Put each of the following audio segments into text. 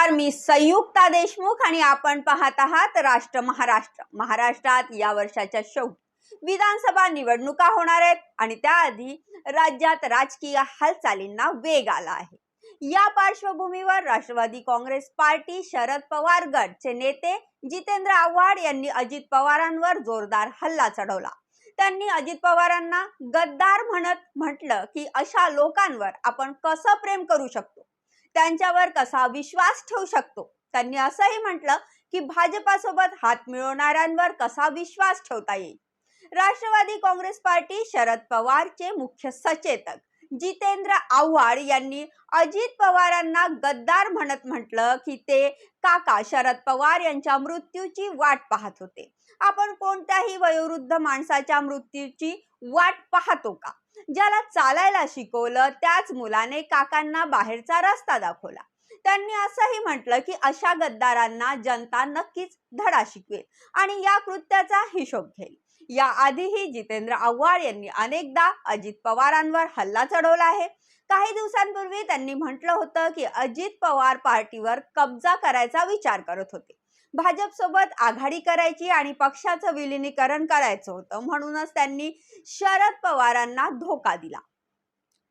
नमस्कार, मी संयुक्ता देशमुख आणि आपण पाहत आहात राष्ट्र महाराष्ट्र। महाराष्ट्रात या वर्षाच्या शेवटी विधानसभा निवडणुका होणार आहेत आणि त्याआधी राज्यात राजकीय हालचालींना वेग आला आहे। या पार्श्वभूमीवर राष्ट्रवादी काँग्रेस पार्टी शरद पवार गटचे नेते जितेंद्र आव्हाड यांनी अजित पवारांवर जोरदार हल्ला चढवला। त्यांनी अजित पवारांना गद्दार म्हटलं की अशा लोकांवर आपण कसं प्रेम करू शकतो, त्यांच्यावर कसा विश्वास ठेवू शकतो। त्यांनी असंही म्हटलं की भाजपासोबत हात मिळवणाऱ्यांवर कसा विश्वास ठेवता येईल। राष्ट्रवादी काँग्रेस पार्टी शरद पवारचे मुख्य सचेतक जितेंद्र आव्हाड यांनी अजित पवारांना गद्दार म्हटलं की ते काका शरद पवार यांच्या मृत्यूची वाट पाहत होते। आपण कोणत्याही वयोवृद्ध माणसाच्या मृत्यूची वाट पाहतो का? ज्याला चालायला शिकवलं त्याच मुलाने काकांना बाहेरचा रस्ता दाखवला। त्यांनी असंही म्हटलं की अशा गद्दारांना जनता नक्कीच धडा शिकवेल आणि या कृत्याचा हिशोब घेईल। या आधीही जितेंद्र आव्हाड यांनी अनेकदा अजित पवारांवर हल्ला चढवला आहे। काही दिवसांपूर्वी त्यांनी म्हटलं होतं की अजित पवार पार्टीवर कब्जा करायचा विचार करत होते, भाजप सोबत आघाडी करायची आणि पक्षाचं विलीनीकरण करायचं होतं, म्हणूनच त्यांनी शरद पवारांना धोका दिला।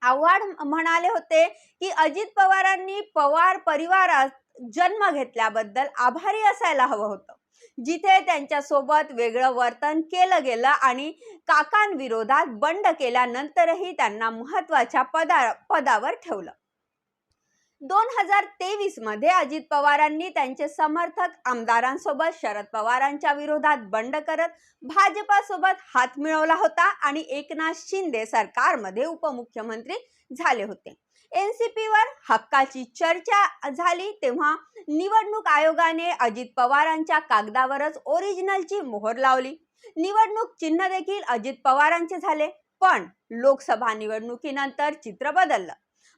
आव्हाड म्हणाले होते की अजित पवारांनी पवार परिवारात जन्म घेतल्याबद्दल आभारी असायला हवं होतं। जिथे त्यांच्या सोबत वेगळं वर्तन केलं गेलं आणि काकांविरोधात बंड केल्यानंतरही त्यांना महत्त्वाच्या पदावर ठेवलं। 2023 मध्ये अजित पवारांनी त्यांचे समर्थक आमदारांसोबत शरद पवारांच्या विरोधात बंड करत भाजपासोबत हात मिळवला होता आणि एकनाथ शिंदे सरकारमध्ये उपमुख्यमंत्री झाले होते। एनसीपीवर हक्काची चर्चा झाली तेव्हा निवडणूक आयोगाने अजित पवारांच्या कागदावरच ओरिजिनलची मोहर लावली। निवडणूक चिन्ह देखील अजित पवारांचे झाले, पण लोकसभा निवडणुकीनंतर चित्र बदललं।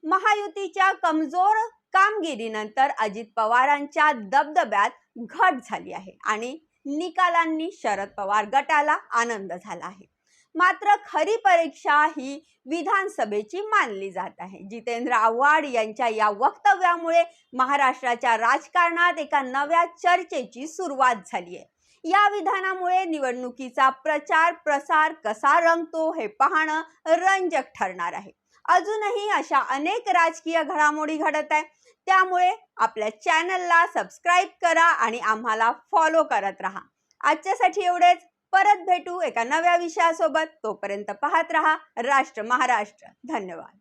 महायुतीच्या कमजोर कामगिरीनंतर अजित पवारांच्या दबदब्यात घट झाली आहे आणि निकालांनी शरद पवार गटाला आनंद झाला आहे। मात्र खरी परीक्षा ही विधानसभेची मानली जात आहे। जितेंद्र आव्हाड यांच्या या वक्तव्यामुळे महाराष्ट्राच्या राजकारणात एका नव्या चर्चेची सुरुवात झाली आहे। या विधानामुळे निवडणुकीचा प्रचार प्रसार कसा रंगतो हे पाहणं रंजक ठरणार आहे। अजूनही अशा अनेक राजकीय घडामोडी घडत आहेत, त्यामुळे आपल्या चॅनलला सबस्क्राईब करा आणि आम्हाला फॉलो करत राहा। आजच्यासाठी एवढेच, परत भेटू एका नव्या विषयासोबत। तोपर्यंत पाहत रहा राष्ट्र महाराष्ट्र। धन्यवाद।